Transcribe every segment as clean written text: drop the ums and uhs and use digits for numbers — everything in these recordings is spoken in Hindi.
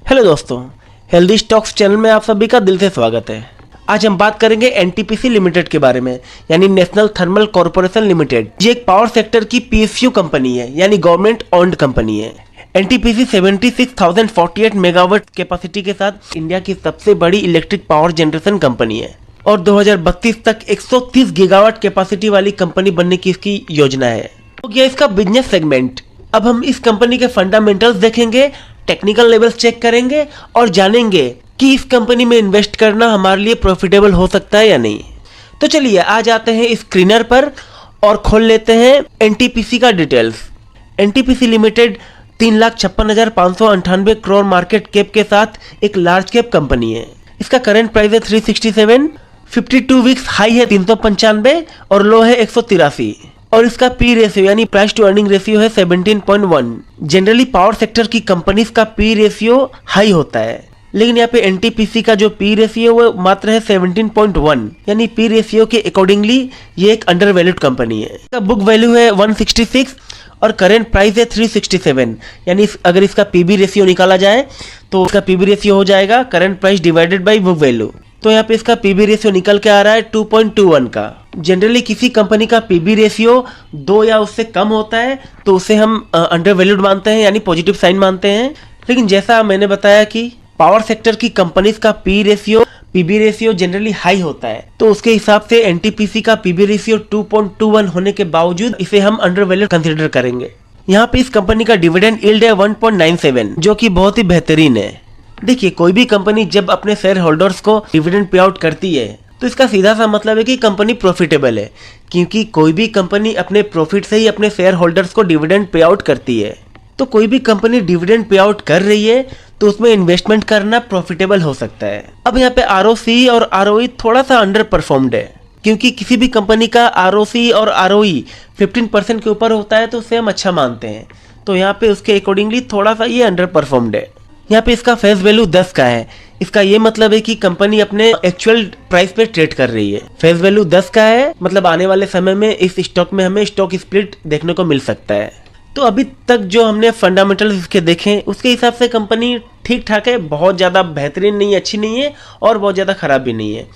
हेलो दोस्तों, हेल्दी स्टॉक्स चैनल में आप सभी का दिल से स्वागत है। आज हम बात करेंगे एनटीपीसी लिमिटेड के बारे में, यानी नेशनल थर्मल कॉर्पोरेशन लिमिटेड। ये एक पावर सेक्टर की पीएसयू कंपनी है, यानी गवर्नमेंट ओन्ड कंपनी है। एनटीपीसी 76,048 मेगावाट कैपेसिटी के साथ इंडिया की सबसे बड़ी इलेक्ट्रिक पावर जनरेशन कंपनी है और 2032 तक 130 गीगावाट कैपेसिटी वाली कंपनी बनने की इसकी योजना है। तो ये इसका बिजनेस सेगमेंट। अब हम इस कंपनी के फंडामेंटल्स देखेंगे, टेक्निकल लेवल्स चेक करेंगे और जानेंगे कि इस कंपनी में इन्वेस्ट करना हमारे लिए प्रॉफिटेबल हो सकता है या नहीं। तो चलिए आ जाते हैं स्क्रीनर पर और खोल लेते हैं एनटीपीसी का details. NTPC limited 3,56,598 crore market cap के साथ एक लार्ज कैप कंपनी है। इसका करंट प्राइस है 367, 52 वीक्स हाई है 395 और लो है 183 और इसका पी रेशियो यानी प्राइस टू अर्निंग रेशियो है 17.1। जनरली पावर सेक्टर की कंपनीज का पी रेशियो हाई होता है, लेकिन यहाँ पे एनटीपीसी का जो पी रेशियो वो मात्र है 17.1, यानी पी रेशियो के अकॉर्डिंगली ये एक अंडर वैल्यूड कंपनी है। इसका बुक वैल्यू है 166 और करेंट प्राइस है 367, यानी अगर इसका पीबी रेशियो निकाला जाए तो इसका पीबी रेशियो हो जाएगा current price divided by book value. तो यहाँ पे इसका पीबी रेशियो निकल के आ रहा है 2.21 का। जनरली किसी कंपनी का पीबी रेशियो 2 या उससे कम होता है तो उसे हम अंडर वैल्यूड मानते हैं, यानी पॉजिटिव साइन मानते हैं। लेकिन जैसा मैंने बताया कि पावर सेक्टर की कंपनीज का पीबी रेशियो जनरली हाई होता है, तो उसके हिसाब से एनटीपीसी का पीबी रेशियो 2.21 होने के बावजूद इसे हम अंडर वैल्यूड कंसिडर करेंगे। यहाँ पे इस कंपनी का डिविडेंड यील्ड है 1.97, जो कि बहुत ही बेहतरीन है। देखिए, कोई भी कंपनी जब अपने शेयर होल्डर्स को डिविडेंड पे आउट करती है तो इसका सीधा सा मतलब है कि कंपनी प्रॉफिटेबल है, क्योंकि कोई भी कंपनी अपने प्रॉफिट से ही अपने शेयर होल्डर्स को डिविडेंड पे आउट करती है। तो कोई भी कंपनी डिविडेंड पे आउट कर रही है तो उसमें इन्वेस्टमेंट करना प्रॉफिटेबल हो सकता है। अब यहाँ पे आरओसी और आरओई थोड़ा सा अंडर परफॉर्म्ड है, क्योंकि किसी भी कंपनी का आरओसी और आरओई 15% के ऊपर होता है तो उसे हम अच्छा मानते हैं। तो यहाँ पे उसके अकॉर्डिंगली थोड़ा सा ये अंडर परफॉर्म्ड है। यहाँ पे इसका फेस वैल्यू 10 का है। इसका ये मतलब है कि कंपनी अपने एक्चुअल प्राइस पे ट्रेड कर रही है। फेस वैल्यू 10 का है, मतलब आने वाले समय में इस स्टॉक में हमें स्टॉक स्प्लिट देखने को मिल सकता है। तो अभी तक जो हमने फंडामेंटल्स इसके देखे उसके हिसाब से कंपनी ठीक ठाक है, बहुत ज़्यादा बेहतरीन नहीं, अच्छी नहीं है और बहुत ज़्यादा खराब भी नहीं है।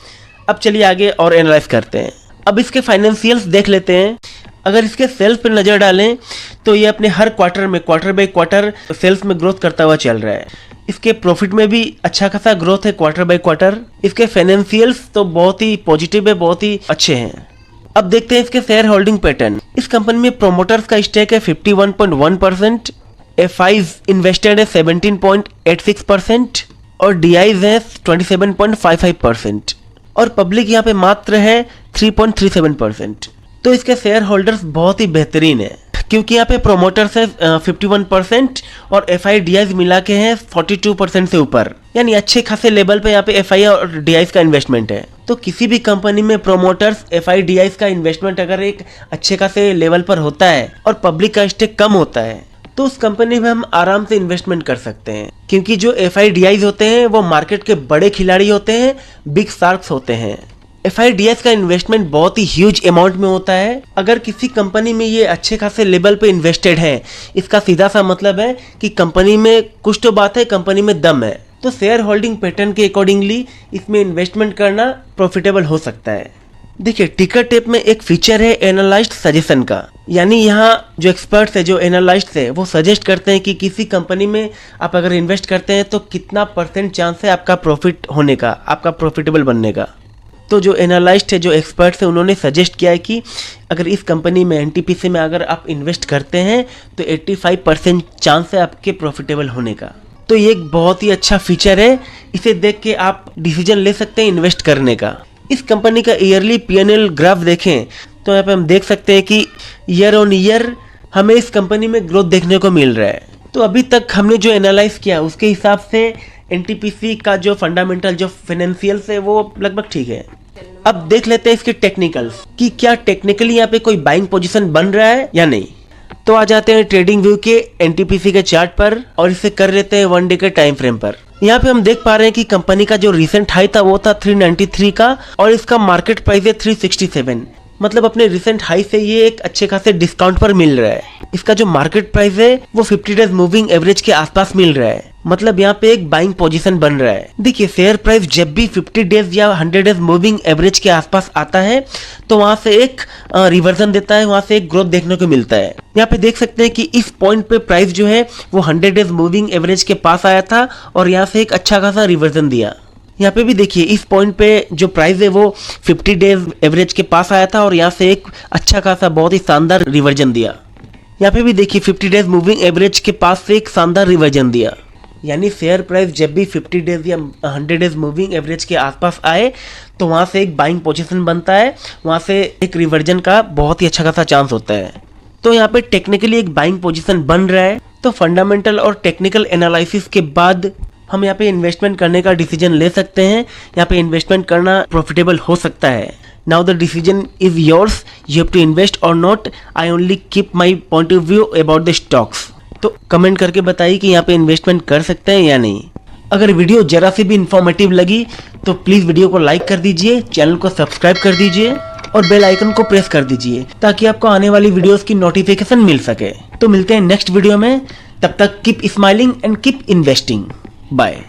अब चलिए आगे और एनालाइज करते हैं। अब इसके फाइनेंशियल्स देख लेते हैं। अगर इसके सेल्स पर नज़र डालें तो ये अपने हर क्वार्टर बाय क्वार्टर सेल्स में ग्रोथ करता हुआ चल रहा है। इसके प्रॉफिट में भी अच्छा खासा ग्रोथ है क्वार्टर बाय क्वार्टर। इसके फाइनेंशियल्स तो बहुत ही पॉजिटिव है, बहुत ही अच्छे हैं। अब देखते हैं इसके शेयर होल्डिंग पैटर्न। इस कंपनी में प्रोमोटर्स का स्टेक है 51.1%, एफआईज इन्वेस्टेड है 17.86% और डीआईज है 27.55% और पब्लिक यहाँ पे मात्र है 3.37%। तो इसके शेयर होल्डर्स बहुत ही बेहतरीन है, क्योंकि यहाँ पे प्रोमोटर्स है 51% और एफआई डीआईज मिला के हैं 42% से ऊपर, यानी अच्छे खासे लेवल पे यहाँ पे एफआई और डीआईज का इन्वेस्टमेंट है। तो किसी भी कंपनी में प्रोमोटर्स एफआई डीआईज का इन्वेस्टमेंट अगर एक अच्छे खासे लेवल पर होता है और पब्लिक का स्टेक कम होता है तो उस कंपनी में हम आराम से इन्वेस्टमेंट कर सकते हैं, क्योंकि जो एफआई डीआईज होते हैं वो मार्केट के बड़े खिलाड़ी होते हैं, बिग शार्क्स होते हैं। एफआईडीएस का इन्वेस्टमेंट बहुत ही ह्यूज अमाउंट में होता है। अगर किसी कंपनी में ये अच्छे खासे लेवल पे इन्वेस्टेड है, इसका सीधा सा मतलब है कि कंपनी में कुछ तो बात है, कंपनी में दम है। तो शेयर होल्डिंग पैटर्न के अकॉर्डिंगली इसमें इन्वेस्टमेंट करना प्रॉफिटेबल हो सकता है। देखिए, टिकर टेप में एक फीचर है एनालाइज्ड सजेशन का, यानी यहाँ जो एक्सपर्ट्स है, जो एनालाइस्ट है, वो सजेस्ट करते हैं कि किसी कंपनी में आप अगर इन्वेस्ट करते हैं तो कितना % चांस है आपका प्रॉफिट होने का, आपका प्रॉफिटेबल बनने का। तो जो एनालाइस्ट है, जो एक्सपर्ट्स है, उन्होंने सजेस्ट किया है कि अगर इस कंपनी में एनटीपीसी में अगर आप इन्वेस्ट करते हैं तो 85% चांस है आपके प्रॉफिटेबल होने का। तो ये एक बहुत ही अच्छा फीचर है, इसे देख के आप डिसीजन ले सकते हैं इन्वेस्ट करने का। इस कंपनी का ईयरली पीएनएल ग्राफ देखें तो यहाँ पे हम देख सकते हैं कि ईयर ऑन ईयर हमें इस कंपनी में ग्रोथ देखने को मिल रहा है। तो अभी तक हमने जो एनालाइज किया उसके हिसाब से एनटीपीसी का जो फंडामेंटल, जो फाइनेंशियल्स है, वो लगभग ठीक है। अब देख लेते हैं इसके टेक्निकल्स कि क्या टेक्निकली यहाँ पे कोई बाइंग पोजीशन बन रहा है या नहीं। तो आ जाते हैं ट्रेडिंग व्यू के एनटीपीसी के चार्ट पर और इसे कर लेते हैं 1 डे के टाइम फ्रेम पर। यहाँ पे हम देख पा रहे हैं कि कंपनी का जो रिसेंट हाई था वो था 393 का और इसका मार्केट प्राइस है 367, मतलब अपने रिसेंट हाई से ये एक अच्छे खासे डिस्काउंट पर मिल रहा है। इसका जो मार्केट प्राइस है वो 50 डेज मूविंग एवरेज के आसपास मिल रहा है, मतलब यहाँ पे एक बाइंग पोजीशन बन रहा है। देखिए शेयर प्राइस जब भी 50 डेज या 100 डेज मूविंग एवरेज के आसपास आता है तो वहां से एक रिवर्जन देता है, वहां से एक ग्रोथ देखने को मिलता है। यहाँ पे देख सकते हैं कि इस पॉइंट पे प्राइस जो है वो 100 डेज मूविंग एवरेज के पास आया था और यहाँ से एक अच्छा खासा रिवर्जन दिया। यहाँ पे भी देखिए इस पॉइंट पे जो प्राइस है वो 50 डेज एवरेज के पास आया था और यहाँ से एक अच्छा खासा बहुत ही शानदार रिवर्जन दिया। यहाँ पे भी देखिए 50 डेज मूविंग एवरेज के पास से एक शानदार रिवर्जन दिया। यानी शेयर प्राइस जब भी 50 डेज या 100 डेज मूविंग एवरेज के आसपास आए तो वहाँ से एक बाइंग पोजीशन बनता है, वहाँ से एक रिवर्जन का बहुत ही अच्छा खासा चांस होता है। तो यहाँ पे टेक्निकली एक बाइंग पोजीशन बन रहा है। तो फंडामेंटल और टेक्निकल एनालिसिस के बाद हम यहाँ पे इन्वेस्टमेंट करने का डिसीजन ले सकते हैं। यहाँ पे इन्वेस्टमेंट करना प्रॉफिटेबल हो सकता है। Now the decision is yours, you have to invest और not. I only keep my point of view about the stocks. तो कमेंट करके बताइए कि यहाँ पे इन्वेस्टमेंट कर सकते हैं या नहीं। अगर वीडियो जरा सी भी इंफॉर्मेटिव लगी तो प्लीज वीडियो को लाइक कर दीजिए, चैनल को सब्सक्राइब कर दीजिए और बेल आइकन को प्रेस कर दीजिए ताकि आपको आने वाली वीडियोस की नोटिफिकेशन मिल सके। तो मिलते हैं नेक्स्ट वीडियो में, तब तक keep smiling and keep investing. Bye.